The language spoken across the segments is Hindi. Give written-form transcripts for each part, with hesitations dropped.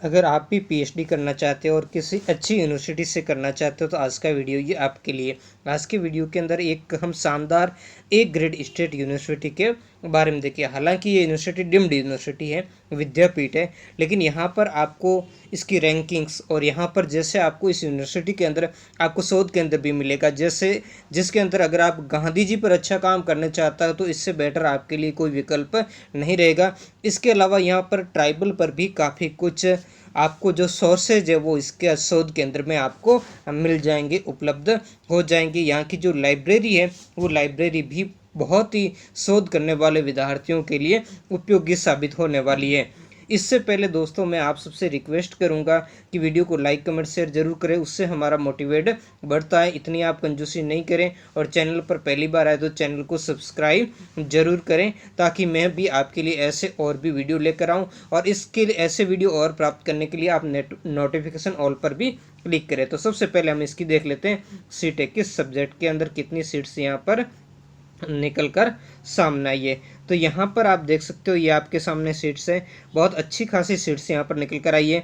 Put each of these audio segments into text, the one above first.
अगर आप भी पीएचडी करना चाहते हो और किसी अच्छी यूनिवर्सिटी से करना चाहते हो तो आज का वीडियो ये आपके लिए। आज के वीडियो के अंदर एक हम शानदार एक ग्रेड स्टेट यूनिवर्सिटी के बारे में देखिए। हालांकि ये यूनिवर्सिटी डिम्ड यूनिवर्सिटी है, विद्यापीठ है, लेकिन यहाँ पर आपको इसकी रैंकिंग्स और यहाँ पर जैसे आपको इस यूनिवर्सिटी के अंदर आपको शोध केंद्र भी मिलेगा, जैसे जिसके अंदर अगर आप गांधी जी पर अच्छा काम करना चाहता हो तो इससे बेटर आपके लिए कोई विकल्प नहीं रहेगा। इसके अलावा यहाँ पर ट्राइबल पर भी काफ़ी कुछ आपको जो सोर्सेज है वो इसके शोध केंद्र में आपको मिल जाएंगे, उपलब्ध हो जाएंगे। यहाँ की जो लाइब्रेरी है वो लाइब्रेरी भी बहुत ही शोध करने वाले विद्यार्थियों के लिए उपयोगी साबित होने वाली है। इससे पहले दोस्तों मैं आप सबसे रिक्वेस्ट करूंगा कि वीडियो को लाइक कमेंट शेयर जरूर करें, उससे हमारा मोटिवेट बढ़ता है। इतनी आप कंजूसी नहीं करें और चैनल पर पहली बार आए तो चैनल को सब्सक्राइब जरूर करें, ताकि मैं भी आपके लिए ऐसे और भी वीडियो लेकर आऊँ। और इसके लिए ऐसे वीडियो और प्राप्त करने के लिए आप नोटिफिकेशन ऑल पर भी क्लिक करें। तो सबसे पहले हम इसकी देख लेते हैं, सीटें किस सब्जेक्ट के अंदर कितनी सीट्स यहाँ पर निकल कर सामने आई है। तो यहाँ पर आप देख सकते हो ये आपके सामने सीट्स है, बहुत अच्छी खासी सीट्स यहाँ पर निकल कर आई है।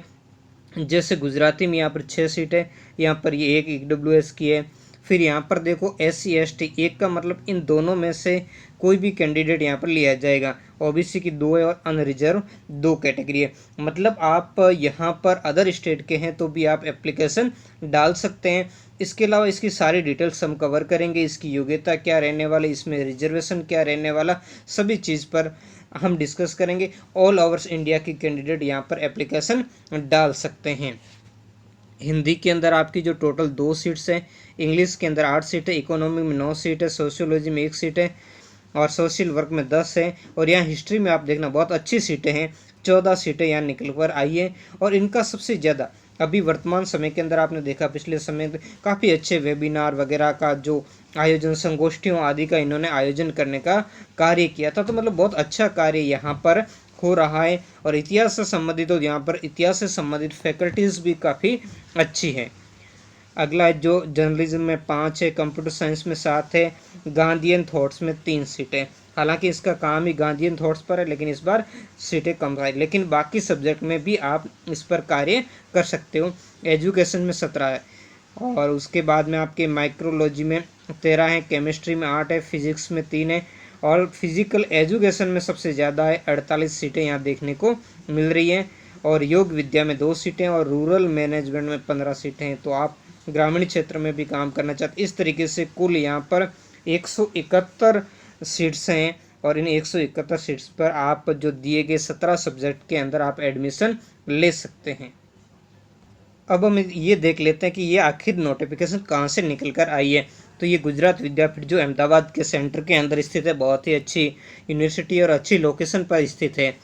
जैसे गुजराती में यहाँ पर 6 सीट है, यहाँ पर ये एक EWS की है। फिर यहाँ पर देखो SC/ST एक का मतलब इन दोनों में से कोई भी कैंडिडेट यहाँ पर लिया जाएगा। OBC की 2 है और अनरिजर्व 2 कैटेगरी है। मतलब आप यहाँ पर अदर स्टेट के हैं तो भी आप एप्लीकेशन डाल सकते हैं। इसके अलावा इसकी सारी डिटेल्स हम कवर करेंगे, इसकी योग्यता क्या रहने वाली, इसमें रिजर्वेशन क्या रहने वाला, सभी चीज़ पर हम डिस्कस करेंगे। ऑल ओवर्स इंडिया की कैंडिडेट यहाँ पर एप्लीकेशन डाल सकते हैं। हिंदी के अंदर आपकी जो टोटल 2 सीट्स हैं, इंग्लिश के अंदर 8 सीट है, इकोनॉमी में 9 सीट है, सोशियोलॉजी में 1 सीट है और सोशल वर्क में 10 है। और यहाँ हिस्ट्री में आप देखना बहुत अच्छी सीटें हैं, 14 सीटें यहाँ निकल कर आई है। और इनका सबसे ज़्यादा अभी वर्तमान समय के अंदर आपने देखा पिछले समय काफ़ी अच्छे वेबिनार वगैरह का जो आयोजन, संगोष्ठियों आदि का इन्होंने आयोजन करने का कार्य किया था। तो मतलब बहुत अच्छा कार्य यहाँ पर हो रहा है। और इतिहास से संबंधित तो यहाँ पर इतिहास से संबंधित फैकल्टीज़ भी काफ़ी अच्छी हैं। अगला जो जर्नलिज्म में 5 है, कंप्यूटर साइंस में 7 है, गांधीयन थॉट्स में 3 सीटें। हालांकि इसका काम ही गांधीयन थॉट्स पर है, लेकिन इस बार सीटें कम आई, लेकिन बाकी सब्जेक्ट में भी आप इस पर कार्य कर सकते हो। एजुकेशन में 17 है और उसके बाद में आपके माइक्रोलॉजी में 13 है, केमिस्ट्री में 8 है, फिजिक्स में 3 है और फिजिकल एजुकेशन में सबसे ज़्यादा है, 48 सीटें यहाँ देखने को मिल रही हैं। और योग विद्या में 2 सीटें और रूरल मैनेजमेंट में 15 सीटें हैं। तो आप ग्रामीण क्षेत्र में भी काम करना चाहते, इस तरीके से कुल यहाँ पर 171 सीट्स हैं। और इन 171 सीट्स पर आप जो दिए गए 17 सब्जेक्ट के अंदर आप एडमिशन ले सकते हैं। अब हम ये देख लेते हैं कि ये आखिर नोटिफिकेशन कहाँ से निकल कर आई है। तो ये गुजरात विद्यापीठ जो अहमदाबाद के सेंटर के अंदर स्थित है, बहुत ही अच्छी यूनिवर्सिटी और अच्छी लोकेशन पर स्थित है।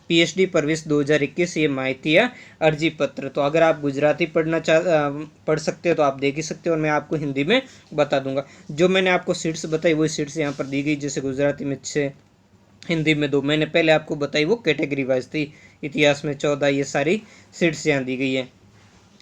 PhD प्रवेश 2021 ये माहिती है अर्जी पत्र। तो अगर आप गुजराती पढ़ सकते हो तो आप देख ही सकते हो और मैं आपको हिंदी में बता दूंगा। जो मैंने आपको सीट्स बताई वही सीट्स यहाँ पर दी गई, जैसे गुजराती में 6, हिंदी में 2 मैंने पहले आपको बताई वो कैटेगरी वाइज थी। इतिहास में 14, ये सारी सीट्स यहाँ दी गई है।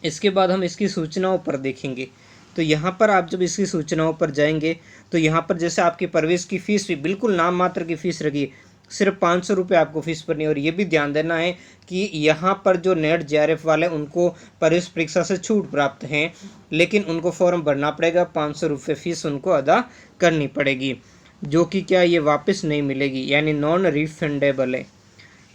इसके बाद हम इसकी सूचनाओं पर देखेंगे। तो यहाँ पर आप जब इसकी सूचनाओं पर जाएंगे तो यहाँ पर जैसे आपकी प्रवेश की फ़ीस भी बिल्कुल नाम मात्र की फ़ीस रखी है, सिर्फ 500 रुपये आपको फीस भरनी है। और ये भी ध्यान देना है कि यहाँ पर जो नेट JRF वाले उनको प्रवेश परीक्षा से छूट प्राप्त हैं, लेकिन उनको फॉर्म भरना पड़ेगा, 500 रुपये फीस उनको अदा करनी पड़ेगी, जो कि क्या ये वापस नहीं मिलेगी, यानी नॉन रिफंडेबल है।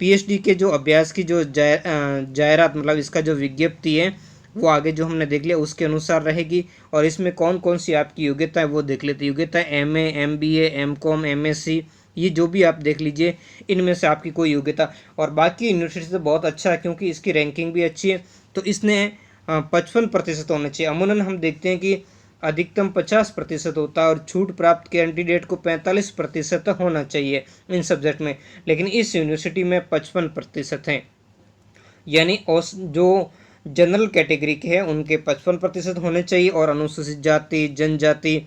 PhD के जो अभ्यास की जो जायरात मतलब इसका जो विज्ञप्ति है वो आगे जो हमने देख लिया उसके अनुसार रहेगी। और इसमें कौन कौन सी आपकी योग्यता है वो देख लेते हैं। योग्यता MA, MBA, MCOM, MSc, ये जो भी आप देख लीजिए इनमें से आपकी कोई योग्यता। और बाकी यूनिवर्सिटी से बहुत अच्छा है क्योंकि इसकी रैंकिंग भी अच्छी है, तो इसने 55% होना चाहिए। अमूमन हम देखते हैं कि अधिकतम 50% होता है और छूट प्राप्त कैंडिडेट को 45% होना चाहिए इन सब्जेक्ट में, लेकिन इस यूनिवर्सिटी में 55% हैं। यानी जो जनरल कैटेगरी के हैं उनके 55% होने चाहिए और अनुसूचित जाति, जनजाति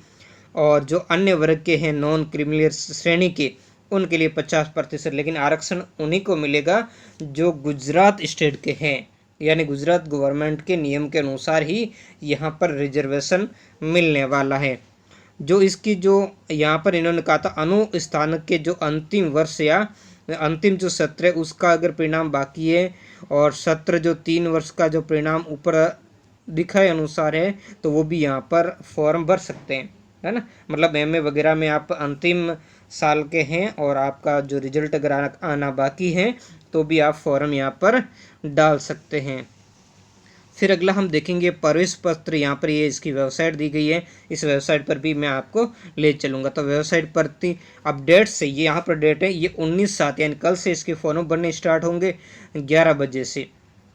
और जो अन्य वर्ग के हैं नॉन क्रिमिनल श्रेणी के उनके लिए 50%। लेकिन आरक्षण उन्हीं को मिलेगा जो गुजरात स्टेट के हैं, यानी गुजरात गवर्नमेंट के नियम के अनुसार ही यहाँ पर रिजर्वेशन मिलने वाला है। जो इसकी जो यहाँ पर इन्होंने कहा था अनुस्थानक के जो अंतिम वर्ष या अंतिम जो सत्र है उसका अगर परिणाम बाकी है और सत्र जो 3 वर्ष का जो परिणाम ऊपर दिखाए अनुसार है तो वो भी यहाँ पर फॉर्म भर सकते हैं, है ना। मतलब एमए वगैरह में आप अंतिम साल के हैं और आपका जो रिजल्ट अगर आना बाकी है तो भी आप फॉर्म यहाँ पर डाल सकते हैं। फिर अगला हम देखेंगे प्रवेश पत्र। यहाँ पर ये इसकी वेबसाइट दी गई है, इस वेबसाइट पर भी मैं आपको ले चलूँगा। तो वेबसाइट पर अपडेट से ये यहाँ पर डेट है, ये 19/7 यानी कल से इसके फॉर्म भरने स्टार्ट होंगे 11 बजे से,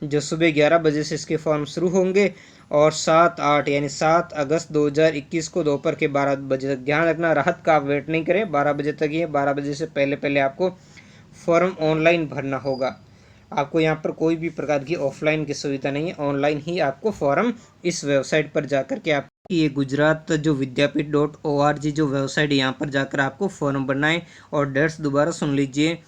जो सुबह 11 बजे से इसके फॉर्म शुरू होंगे और 7/8 यानी 7 अगस्त 2021 को दोपहर के 12 बजे तक। ध्यान रखना राहत का आप वेट नहीं करें, 12 बजे तक ही है, 12 बजे से पहले पहले आपको फॉर्म ऑनलाइन भरना होगा। आपको यहाँ पर कोई भी प्रकार की ऑफलाइन की सुविधा नहीं है, ऑनलाइन ही आपको फॉर्म इस वेबसाइट पर जाकर के आप ये गुजरात जो विद्यापीठ.org जो वेबसाइट है यहाँ पर जाकर आपको फॉर्म भरना है। और डेट्स दोबारा सुन लीजिए,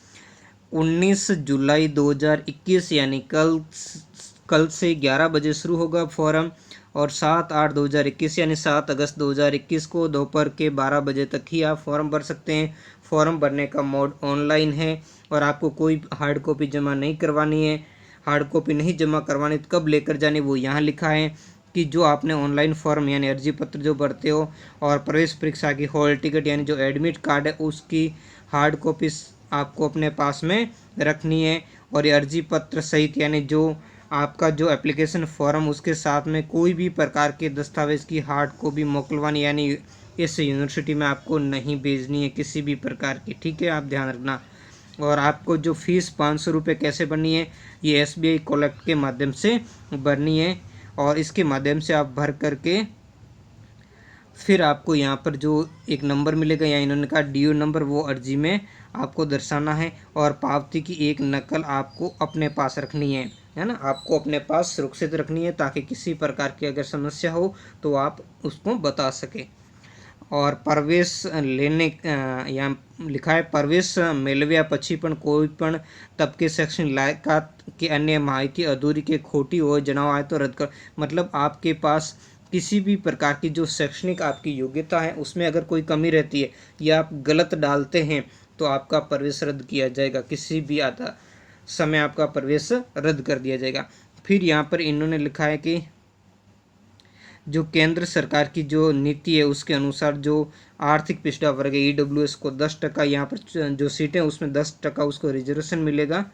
19 जुलाई 2021 यानी कल से 11 बजे शुरू होगा फॉर्म और 7/8/2021 यानी 7 अगस्त 2021 को दोपहर के 12 बजे तक ही आप फॉर्म भर सकते हैं। फॉर्म भरने का मोड ऑनलाइन है और आपको कोई हार्ड कॉपी जमा नहीं करवानी है। हार्ड कॉपी नहीं जमा करवानी तो कब लेकर जानी वो यहाँ लिखा है कि जो आपने ऑनलाइन फॉर्म यानी अर्जी पत्र जो भरते हो और प्रवेश परीक्षा की हॉल टिकट यानी जो एडमिट कार्ड है उसकी हार्ड कॉपी आपको अपने पास में रखनी है। और ये अर्जी पत्र सहित यानी जो आपका जो एप्लीकेशन फॉर्म उसके साथ में कोई भी प्रकार के दस्तावेज की हार्ड कॉपी मोकलवानी यानी इस यूनिवर्सिटी में आपको नहीं भेजनी है किसी भी प्रकार की, ठीक है, आप ध्यान रखना। और आपको जो फीस 500 रुपये कैसे भरनी है, ये SBI कलेक्ट के माध्यम से भरनी है और इसके माध्यम से आप भर करके फिर आपको यहाँ पर जो एक नंबर मिलेगा या इन्होंने कहा DO नंबर, वो अर्जी में आपको दर्शाना है और पावती की एक नकल आपको अपने पास रखनी है ना, आपको अपने पास सुरक्षित रखनी है ताकि किसी प्रकार की अगर समस्या हो तो आप उसको बता सके। और प्रवेश लेने यहाँ लिखा है प्रवेश मेलव्या પછી પણ કોઈ પણ તબકે સેક્શન લાયકાત કે अन्य माहिती अधूरी के खोटी हो जनावा है तो रद्द कर। मतलब आपके पास किसी भी प्रकार की जो शैक्षणिक आपकी योग्यता है उसमें अगर कोई कमी रहती है या आप गलत डालते हैं तो आपका प्रवेश रद्द किया जाएगा, किसी भी समय आपका प्रवेश रद्द कर दिया जाएगा। फिर यहाँ पर इन्होंने लिखा है कि जो केंद्र सरकार की जो नीति है उसके अनुसार जो आर्थिक पिछड़ा वर्ग है EWS को 10% यहाँ पर जो सीटें उसमें 10% उसको रिजर्वेशन मिलेगा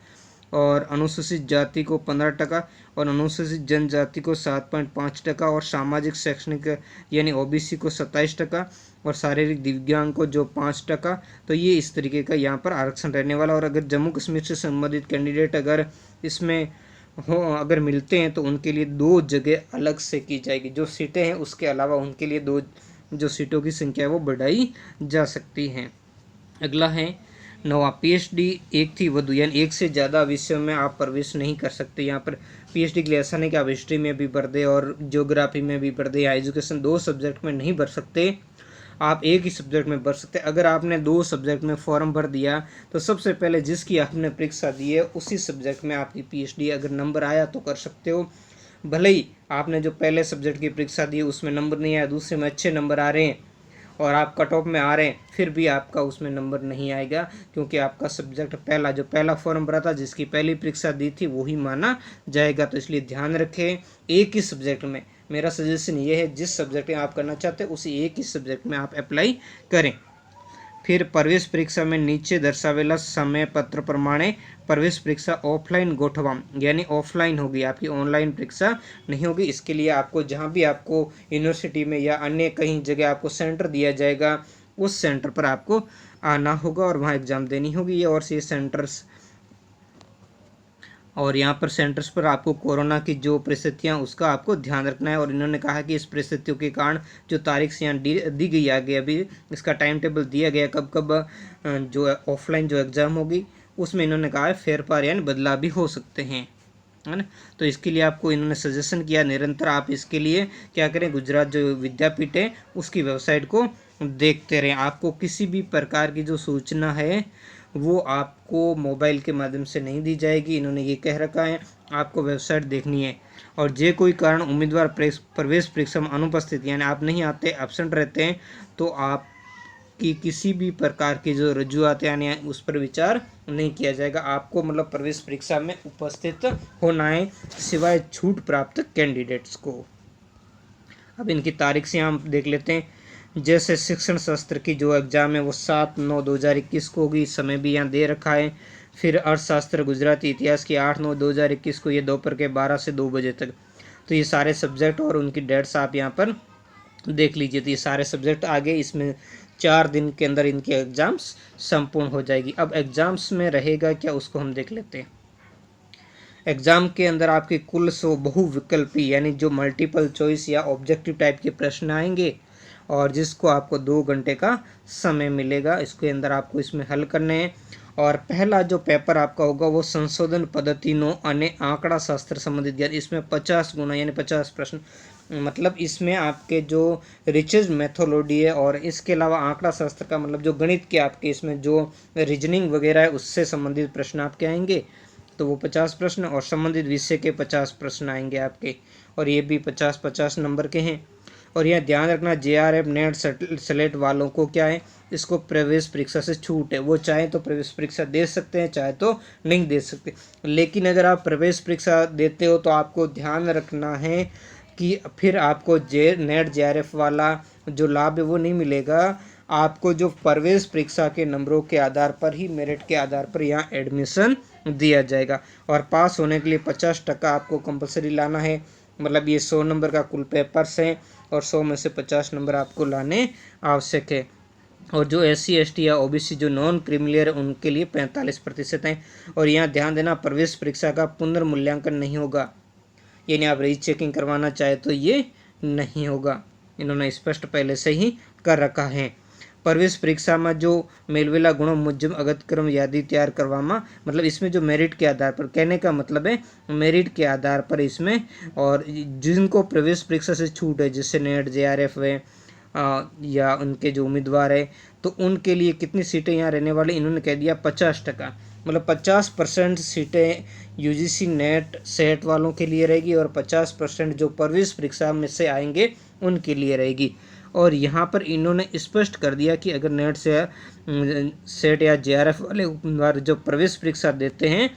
और अनुसूचित जाति को 15% और अनुसूचित जनजाति को 7.5% और सामाजिक शैक्षणिक यानी OBC को 27% और शारीरिक दिव्यांग को जो 5%। तो ये इस तरीके का यहाँ पर आरक्षण रहने वाला। और अगर जम्मू कश्मीर से संबंधित कैंडिडेट अगर इसमें हो अगर मिलते हैं तो उनके लिए 2 जगह अलग से की जाएगी, जो सीटें हैं उसके अलावा उनके लिए 2 जो सीटों की संख्या है वो बढ़ाई जा सकती हैं। अगला है 9वां PhD एक थी वधु यानी एक से ज़्यादा विषयों में आप प्रवेश नहीं कर सकते। यहाँ पर PhD के लिए ऐसा नहीं कि आप हिस्ट्री में भी भर दे और ज्योग्राफी में भी भर दे या एजुकेशन 2 सब्जेक्ट में नहीं भर सकते, आप एक ही सब्जेक्ट में भर सकते हैं। अगर आपने 2 सब्जेक्ट में फॉर्म भर दिया तो सबसे पहले जिसकी आपने परीक्षा दी है उसी सब्जेक्ट में आपकी PhD अगर नंबर आया तो कर सकते हो। भले ही आपने जो पहले सब्जेक्ट की परीक्षा दी उसमें नंबर नहीं आया, दूसरे में अच्छे नंबर आ रहे हैं और आप कट ऑफ में आ रहे हैं, फिर भी आपका उसमें नंबर नहीं आएगा क्योंकि आपका सब्जेक्ट पहला फॉर्म भरा था जिसकी पहली परीक्षा दी थी वही माना जाएगा। तो इसलिए ध्यान रखें एक ही सब्जेक्ट में, मेरा सजेशन ये है जिस सब्जेक्ट में आप करना चाहते हैं उसी एक ही सब्जेक्ट में आप अप्लाई करें। फिर प्रवेश परीक्षा में नीचे दर्शावेला समय पत्र प्रमाणे प्रवेश परीक्षा ऑफलाइन गोठवा यानी ऑफलाइन होगी, आपकी ऑनलाइन परीक्षा नहीं होगी। इसके लिए आपको जहाँ भी आपको यूनिवर्सिटी में या अन्य कहीं जगह आपको सेंटर दिया जाएगा उस सेंटर पर आपको आना होगा और वहाँ एग्ज़ाम देनी होगी। और ये सेंटर्स और यहाँ पर सेंटर्स पर आपको कोरोना की जो परिस्थितियाँ उसका आपको ध्यान रखना है। और इन्होंने कहा कि इस परिस्थितियों के कारण जो तारीख से यहाँ दी गई आगे अभी इसका टाइम टेबल दिया गया कब कब जो ऑफलाइन जो एग्ज़ाम होगी उसमें इन्होंने कहा है फेरफार यानी बदलाव भी हो सकते हैं, है ना। तो इसके लिए आपको इन्होंने सजेशन किया निरंतर आप इसके लिए क्या करें, गुजरात जो विद्यापीठ है उसकी वेबसाइट को देखते रहें। आपको किसी भी प्रकार की जो सूचना है वो आपको मोबाइल के माध्यम से नहीं दी जाएगी, इन्होंने ये कह रखा है, आपको वेबसाइट देखनी है। और जे कोई कारण उम्मीदवार प्रवेश परीक्षा में अनुपस्थित यानी आप नहीं आते एब्सेंट रहते हैं तो आप की किसी भी प्रकार की जो रजूआत यानी उस पर विचार नहीं किया जाएगा। आपको मतलब प्रवेश परीक्षा में उपस्थित होना है, सिवाय छूट प्राप्त कैंडिडेट्स को। अब इनकी तारीख से हम देख लेते हैं। जैसे शिक्षण शास्त्र की जो एग्ज़ाम है वो 7/9/2021 को होगी, समय भी यहाँ दे रखा है। फिर अर्थशास्त्र गुजराती इतिहास की 8/9/2021 को, ये दोपहर के 12 से 2 बजे तक। तो ये सारे सब्जेक्ट और उनकी डेट्स आप यहाँ पर देख लीजिए। तो ये सारे सब्जेक्ट आगे, इसमें 4 दिन के अंदर इनके एग्ज़ाम्स संपूर्ण हो जाएगी। अब एग्ज़ाम्स में रहेगा क्या, उसको हम देख लेते हैं। एग्ज़ाम के अंदर आपके कुल 100 बहुविकल्पी यानी जो मल्टीपल चॉइस या ऑब्जेक्टिव टाइप के प्रश्न आएंगे, और जिसको आपको 2 घंटे का समय मिलेगा। इसके अंदर आपको इसमें हल करने हैं। और पहला जो पेपर आपका होगा वो संशोधन पद्धति 9 अन्य आंकड़ा शास्त्र संबंधित ज्ञान। इसमें 50 गुना यानी 50 प्रश्न, मतलब इसमें आपके जो रिचर्ड मेथोडोलॉजी है और इसके अलावा आंकड़ा शास्त्र का मतलब जो गणित के आपके इसमें जो रीजनिंग वगैरह है उससे संबंधित प्रश्न आपके आएंगे। तो वो 50 प्रश्न और संबंधित विषय के 50 प्रश्न आएंगे आपके, और ये भी 50-50 नंबर के हैं। और यह ध्यान रखना, JRF नेट सेलेक्ट वालों को क्या है, इसको प्रवेश परीक्षा से छूट है। वो चाहे तो प्रवेश परीक्षा दे सकते हैं, चाहे तो नहीं दे सकते। लेकिन अगर आप प्रवेश परीक्षा देते हो तो आपको ध्यान रखना है कि फिर आपको नेट JRF वाला जो लाभ है वो नहीं मिलेगा। आपको जो प्रवेश परीक्षा के नंबरों के आधार पर ही, मेरिट के आधार पर यहाँ एडमिशन दिया जाएगा। और पास होने के लिए 50% आपको कंपलसरी लाना है। मतलब ये 100 नंबर का कुल पेपर्स हैं और 100 में से 50 नंबर आपको लाने आवश्यक है। और जो SC ST या OBC जो नॉन क्रीमिलियर है उनके लिए 45% हैं। और यहाँ ध्यान देना, प्रवेश परीक्षा का पुनर्मूल्यांकन नहीं होगा, यानी आप रीचेकिंग करवाना चाहे तो ये नहीं होगा। इन्होंने स्पष्ट पहले से ही कर रखा है। प्रवेश परीक्षा में जो मेलवेला गुणों मुजब अगत्यक्रम यादी तैयार करवामा, मतलब इसमें जो मेरिट के आधार पर, कहने का मतलब है मेरिट के आधार पर इसमें, और जिनको प्रवेश परीक्षा से छूट है जैसे नेट JRF है या उनके जो उम्मीदवार है, तो उनके लिए कितनी सीटें यहाँ रहने वाली, इन्होंने कह दिया 50%। मतलब 50% सीटें UGC नेट सेट वालों के लिए रहेगी और 50% जो प्रवेश परीक्षा में से आएंगे उनके लिए रहेगी। और यहाँ पर इन्होंने स्पष्ट कर दिया कि अगर नेट से सेट या JRF वाले उम्मीदवार जो प्रवेश परीक्षा देते हैं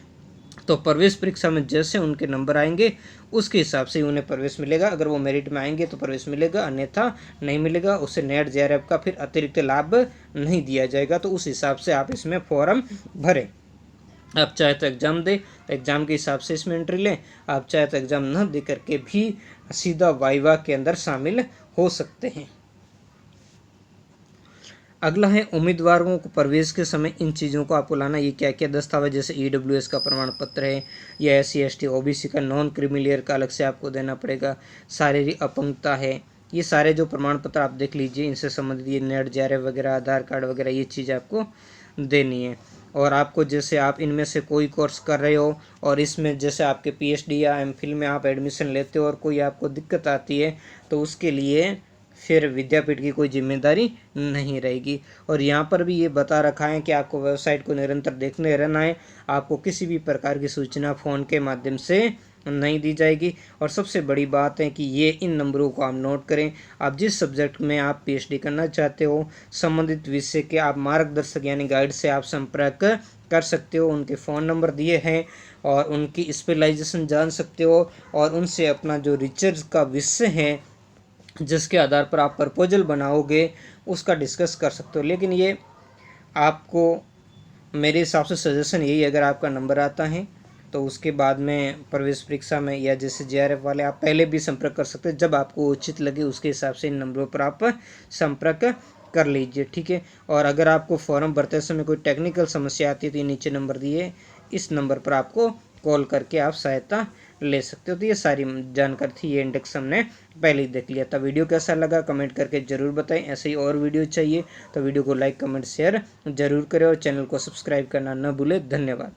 तो प्रवेश परीक्षा में जैसे उनके नंबर आएंगे उसके हिसाब से उन्हें प्रवेश मिलेगा। अगर वो मेरिट में आएंगे तो प्रवेश मिलेगा, अन्यथा नहीं मिलेगा। उससे नेट JRF का फिर अतिरिक्त लाभ नहीं दिया जाएगा। तो उस हिसाब से आप इसमें फॉर्म भरें। आप चाहे तो एग्ज़ाम दें तो एग्ज़ाम के हिसाब से इसमें एंट्री लें, आप चाहे तो एग्ज़ाम न दे करके भी सीधा वाइवा के अंदर शामिल हो सकते हैं। अगला है उम्मीदवारों को प्रवेश के समय इन चीज़ों को आपको लाना। ये क्या क्या दस्तावेज, जैसे EWS का प्रमाण पत्र है, या SC ST OBC का नॉन क्रीमिलियर का अलग से आपको देना पड़ेगा, शारीरिक अपंगता है, ये सारे जो प्रमाण पत्र आप देख लीजिए। इनसे संबंधित ये नेट JRF वगैरह, आधार कार्ड वगैरह, ये चीज़ आपको देनी है। और आपको जैसे आप इनमें से कोई कोर्स कर रहे हो और इसमें जैसे आपके PhD या MPhil में आप एडमिशन लेते हो और कोई आपको दिक्कत आती है तो उसके लिए फिर विद्यापीठ की कोई जिम्मेदारी नहीं रहेगी। और यहाँ पर भी ये बता रखा है कि आपको वेबसाइट को निरंतर देखने रहना है। आपको किसी भी प्रकार की सूचना फ़ोन के माध्यम से नहीं दी जाएगी। और सबसे बड़ी बात है कि ये इन नंबरों को आप नोट करें। आप जिस सब्जेक्ट में आप PhD करना चाहते हो, संबंधित विषय के आप मार्गदर्शक यानी गाइड से आप संपर्क कर सकते हो। उनके फ़ोन नंबर दिए हैं और उनकी स्पेशलाइजेशन जान सकते हो और उनसे अपना जो रिसर्च का विषय है जिसके आधार पर आप प्रपोजल बनाओगे उसका डिस्कस कर सकते हो। लेकिन ये आपको मेरे हिसाब से सजेशन यही, अगर आपका नंबर आता है तो उसके बाद में प्रवेश परीक्षा में या जैसे JRF वाले आप पहले भी संपर्क कर सकते हैं। जब आपको उचित लगे उसके हिसाब से इन नंबरों पर आप संपर्क कर लीजिए, ठीक है। और अगर आपको फॉर्म भरते समय कोई टेक्निकल समस्या आती है तो ये नीचे नंबर दिए, इस नंबर पर आपको कॉल करके आप सहायता ले सकते हो। तो ये सारी जानकारी थी, ये इंडेक्स हमने पहले ही देख लिया था। वीडियो कैसा लगा कमेंट करके ज़रूर बताएं। ऐसे ही और वीडियो चाहिए तो वीडियो को लाइक कमेंट शेयर ज़रूर करें और चैनल को सब्सक्राइब करना न भूलें। धन्यवाद।